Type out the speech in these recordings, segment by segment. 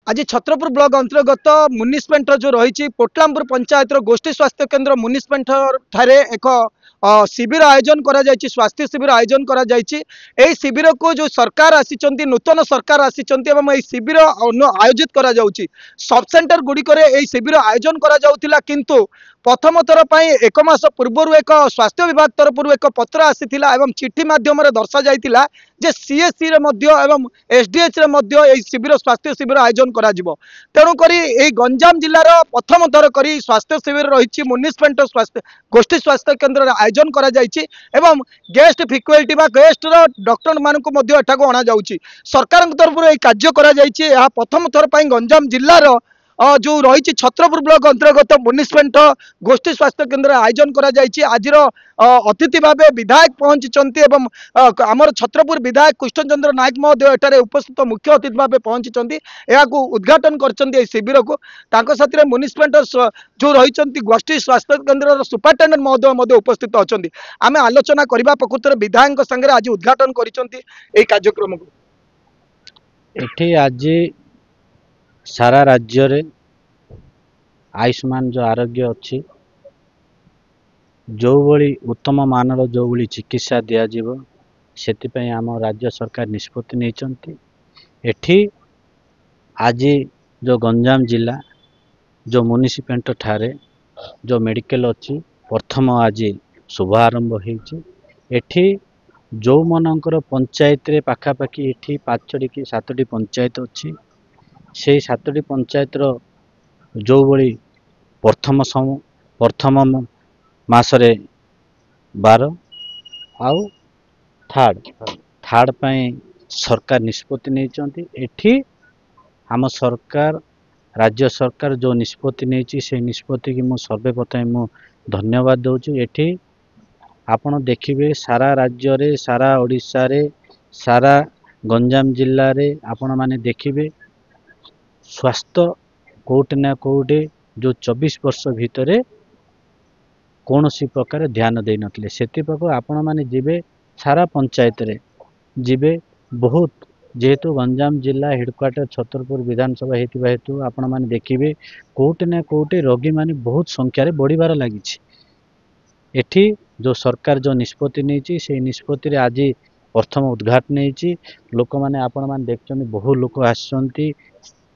आज छत्रपुर ब्लॉक अंतर्गत मुनिसिपेंट जो रही पोटलामपुर पंचायत गोष्ठी स्वास्थ्य केन्द्र मुनिसिपेंट ठारे एक शिविर आयोजन करा जायछि, स्वास्थ्य शिविर आयोजन करा जायछि। एई शिविर को जो सरकार आसीचंती, नूतन सरकार आसीचंती एवं एई शिविर आयोजित करा जाउछि। सब सेंटर गुड़िक शिविर आयोजन करा जाउथिला, किंतु प्रथम थर पर एक मास पूर्व एक स्वास्थ्य विभाग तरफ एक पत्र आसीथिला एवं चिट्ठी माध्यम दर्शा जाइतिला जे सीएससी रे मध्य एवं एसडीएच रे मध्य एई शिविर स्वास्थ्य शिविर आयोजन करा जिवो। तेणु करी एई गंजाम जिल्लार प्रथम थर करी स्वास्थ्य शिविर रही मुनिसिपेंट स्वास्थ्य गोष्ठी स्वास्थ्य केन्द्र आयोजन करा जायछि एवं गेस्ट फैकल्टी बा गेस्ट रो डॉक्टर मानकु मध्य एठाको अणा जाउछि। सरकार तरफ एई कार्य करा जायछि। एहा प्रथम थर पई गंजाम जिल्लार जो रही छत्रपुर ब्लॉक अंतर्गत मुनिसिपेंट गोष्ठी स्वास्थ्य केन्द्र आयोजन करा जायछि। आजिर अतिथि भाव विधायक पहुंची एवं आमर छत्रपुर विधायक कृष्णचंद्र नायक महोदय एठारे उपस्थित मुख्य अतिथि भाव पहुंची यहाँ उद्घाटन कर शिविर को साथी मुनिसिपेंट जो रही गोष्ठी स्वास्थ्य केन्द्र सुपरिटेडेंट महोदय उपस्थित अच्छा। आम आलोचना करने प्रकृत में विधायक संगे आज उद्घाटन कर कार्यक्रम को आज सारा राज्य रे आयुष्मान जो आरोग्य अच्छी जो भली उत्तम मानर जो भली चिकित्सा दिज्व से आम राज्य सरकार निष्पत्ति नहीं। एठी आज जो गंजाम जिला जो मुनिसिपेंट ठारे जो मेडिकल अच्छी प्रथम आज शुभारंभ होती। एठी जो मनकर पंचायत रे पाखापाखि एठी 5टी कि 7टी पंचायत अच्छी से 7टी पंचायत जो भली प्रथम मासरे 12 आउ थार्ड पाई सरकार निष्पत्ति नहीं। एठी आम सरकार राज्य सरकार जो निष्पत्ति नहीं से निष्पत्ति की मु सर्वप्रथम मु धन्यवाद दूची। एठी आपण देखिए सारा राज्य रे सारा ओडिशा रे सारा गंजाम जिल्ला रे आपण माने देखिए स्वास्थ्य कोटे ना कोटे जो 24 वर्ष भितर कौन सी प्रकार ध्यान दे नथिले से आपण माने जीवे सारा पंचायत रे जीवे बहुत जेहेतु गंजाम जिला हेडक्वार्टर छतरपुर विधानसभा हेतिबा हेतु आपण माने देखिए कोटे ना कोटे रोगी माने बहुत संख्या रे बढ़िबार लागिछि। एठी जो सरकार जो निष्पत्ति नहीं से निष्पत्ति रे आज प्रथम उद्घाटन होती। लोक मैंने आपण मैंने देखते बहु लोक आसछंती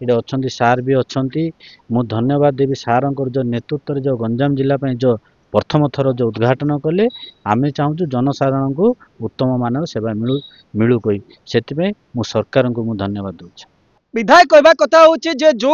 ये अच्छा सार भी अच्छा। मु धन्यवाद देवी सार जो नेतृत्व जो गंजाम जिला जो प्रथम थर जो उद्घाटन कले आम चाहूँ जनसाधारण को उत्तम मानव सेवा मिलू कोई से मु सरकार को मु धन्यवाद दूँ। विधायक कहवा कथा होची जे जो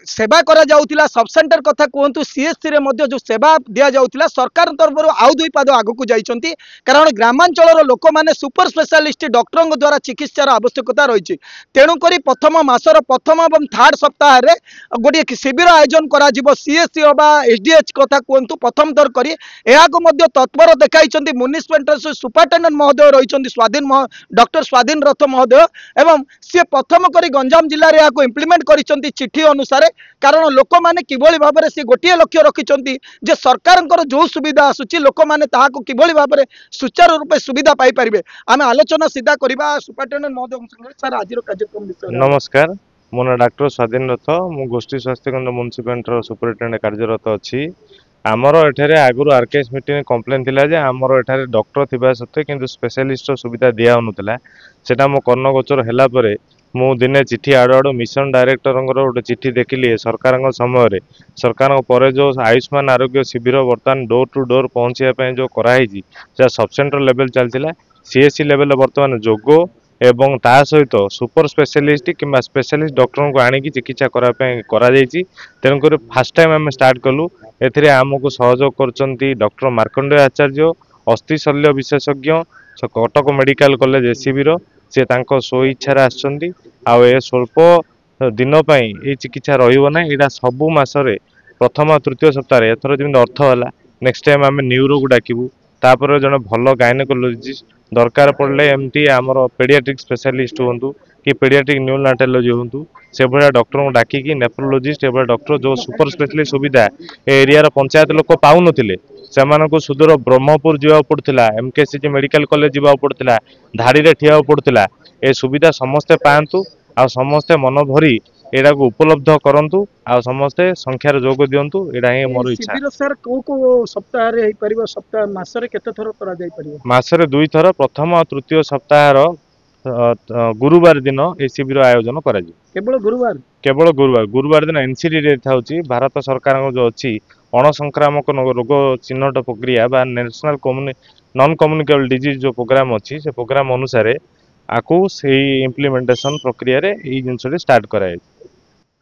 सेवा करा जाउतिला सब सेंटर कथा कहतु सीएससी रे मध्य जो सेवा दिया जाउतिला सरकार तरफ आउ दुई पाद आगु को जाइछंती। कारण ग्रामांचल लोक माने सुपर स्पेशलिस्ट डॉक्टर द्वारा चिकित्सार आवश्यकता रही। तेणु करी प्रथम मासर प्रथम और थार्ड सप्ताह रे गोटे शिविर आयोजन करा जिवो। सीएससी अबा एसडीएच कथा कहतु प्रथम थर करी एहाको मध्य तत्पर देखाइछंती मुनिसिपेंट सुपरिटेडेंट महोदय रही स्वाधीन डॉक्टर स्वाधीन रथ महोदय एवं सी प्रथम करी गंजाम जिले में इम्प्लीमेंट करिसेंती चिट्ठी अनुसार। कारण लोक मैंने किभली भाव में सी गोटे लक्ष्य रखिंट जे सरकार जो सुविधा आसूची लोक मैंने ताहाको किभली भाव में सुचारू रूपे सुविधा पाई परिबे। आमे आलोचना सीधा करबा सुपरिटेडेंट महोदय सर आज कार्यक्रम विषय। नमस्कार, मो ना डॉक्टर स्वाधीन रथ, मु गोष्ठी स्वास्थ्य केन्द्र म्युनिसिपालिटी सुपरिटेडेंट कार्यरत अच्छी। आमर एठारे आगुरी आरकेएस मीटिंग कम्प्लेन थिला जे आमर एठारे डॉक्टर थिबा सत्वे किंतु स्पेशलिस्ट सुविधा दिया होनुतला। सेटा मो कर्णगोचर हैला परे मु दिने चिट्ठी आड़ आड़ मिशन डायरेक्टर गोटे चिट्ठी देखिली सरकार समय सरकार पर जो आयुष्मान आरोग्य शिविर बर्तमान डोर टू डोर पहुँचापी जो कराई सब सेंटर लेवल चलता। सीएससी लेवल बर्तमान जोगो एवं ता सहित सुपर स्पेशलिस्ट कि स्पेशलिस्ट डॉक्टर को आनिकी चिकित्सा कराई। तेणुक फास्ट टाइम आम स्टार्ट कलु। ए आमको सहयोग कर डॉक्टर मार्कंडेय आचार्य अस्थि शल्य विशेषज्ञ कटक मेडिकल कॉलेज एसीबी से स्व इच्छा आसछंती। आउ ए स्वल्प दिन ये चिकित्सा रहा यहाँ सबू मसरे प्रथम तृतीय सप्ताह एथर जमी अर्थ है। नेक्स्ट टाइम आम न्यूरो को डाकबू तापर जन भल गायनेकोलॉजिस्ट दरकार पड़े एमती आमर पेडियाट्रिक स्पेशलिस्ट हूँ कि पेडियाट्रिक न्यूरोनाटोलॉजी हूँ से भाया डॉक्टर को डाकिकी नेफ्रोलॉजिस्ट एवं डॉक्टर जो सुपर स्पेशलिस्ट सुविधा एरिया पंचायत लोक पाऊन से सुदूर ब्रह्मपुर जावा पड़ता एमकेसीजी मेडिकल कॉलेज जावा पड़ता धाड़ी रे ठिया पड़ता। ए सुविधा समस्ते पातु आ समस्ते मन भरी एटा को उपलब्ध करंतु आ समस्ते संख्यार जोग दियंतु एटा ही मोर इच्छा। शिविर सर को सप्ताह रे परिबो सप्ताह मासरे केते थरो करा जाय परिबो मासरे 2 थर प्रथम और तृतीय सप्ताहर गुरुवार दिन ए शिविर आयोजन करा जी केवल गुरुवार दिन एनसीडी रे थाउची भारत सरकार जो अछि अण संक्रामक रोग चिन्हट प्रक्रिया बा नेशनल नॉन कम्युनिकेबल डिजीज जो प्रोग्राम अछि से प्रोग्राम अनुसार आकु से इम्प्लीमेंटेशन प्रक्रिया रे ई जिनसटी स्टार्ट कराए।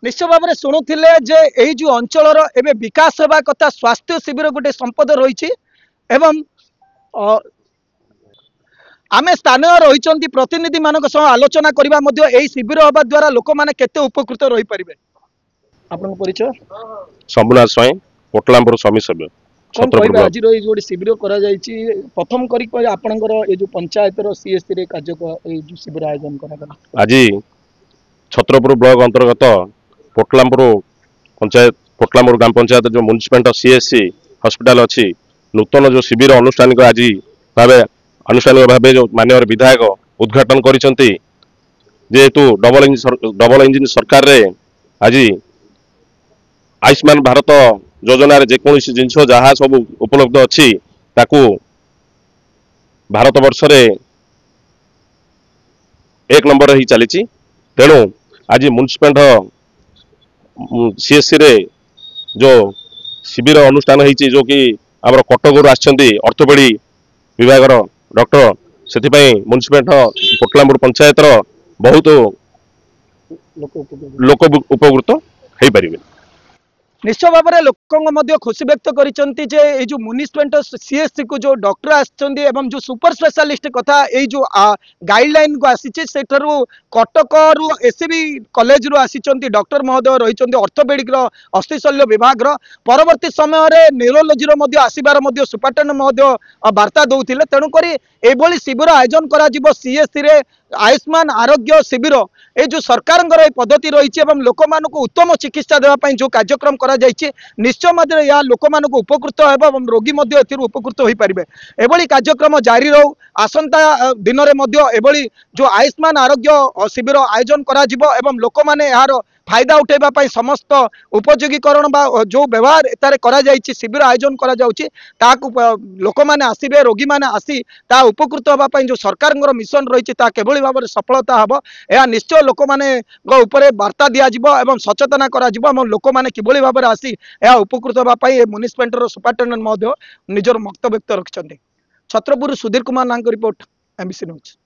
निश्चय भाव में शुणुले जे यही जो अंचल एवं विकास होगा कथा स्वास्थ्य शिविर गोटे संपद रही एवं आमे स्थानीय रही प्रतिनिधि मान आलोचना करवा शिविर हवा द्वारा लोक मैंने केते उपकृत रही पारे आपन परिचय शंभुनाथ स्वाई पोटलामपुर स्वामी सभ्य कौन कहबे आज गोटे शिविर करा जायछि प्रथम करी आपनकर ए जो पंचायत रो सीएससी रे कार्य ए जो शिविर आयोजन करा गला आज छत्रपुर ब्लॉक अंतर्गत पोटलामपुर पंचायत पोटलामपुर ग्राम पंचायत जो म्युनिसिपालिटी सीएससी हॉस्पिटल अच्छी नूतन जो शिविर अनुष्ठानिक आज अनुष्ठानिक भाव जो माननीय विधायक उद्घाटन करिसेंती जेहेतु डबल इंजिन सरकार रे आज आयुष्मान भारत योजना रे जेकोसी जिनस जहाँ सब उपलब्ध अच्छी ताकू भारत वर्ष रे एक नंबर ही चली तेणु आज म्युनिसिपालिटी सीएससी रे जो शिविर अनुष्ठान होती जो कि आम कटक आछंती ऑर्थोपेडी विभाग डॉक्टर से म्युनिसिपालिटी पोटलामपुर पंचायत बहुत लोक उपकृत हो पारे। निश्चय भाव में लोक खुशी व्यक्त करिसेंती जे ए जो म्युनिसिपालिटी सीएससी को जो डॉक्टर आछंती एवं जो सुपर स्पेशलिस्ट कथा ए जो गाइडलाइन को आसीचे सेठरू कटक रु एसबी कॉलेज रु आसीचंती डॉक्टर महोदय रहिचंती ऑर्थोपेडिक रो अस्थिशल्य विभाग रो परवर्ती समय रे न्यूरोलॉजी रो मध्ये आसीबार मध्ये सुपरटेंडेंट महोदय वार्ता दउथिले तेणु करी एभली शिविर आयोजन करा जिवो सीएससी रे आयुष्मान आरोग्य शिविर ए जो सरकार पद्धति रही लोक मान उत्तम चिकित्सा देवाई जो कार्यक्रम करा निश्चय मध्य यह लोक मान उपकृत हो रोगी उपकृत हो पारे एभली कार्यक्रम जारी रहू आसंता दिन में जो आयुष्मान आरोग्य शिविर आयोजन करा लोक मैंने यार फायदा उठेबाई समस्त उपयोगीकरण जो व्यवहार एतारे करा शिविर आयोजन करा लोक मैंने आसबे रोगी मैंने आसी ता उपकृत होगापाई जो सरकार मिशन रही केवल भाव में सफलता हम यह निश्चय लोक मैंने वार्ता दिज्व सचेतना कर लोक मैंने किभली भाव में आसी यह उपकृत होगापाई म्युनिसिपालिटी सुपरटेंडेंट महोदय निजर मत व्यक्त रखिंट। छत्रपुर सुधीर कुमार नांग रिपोर्ट एमबीसी न्यूज।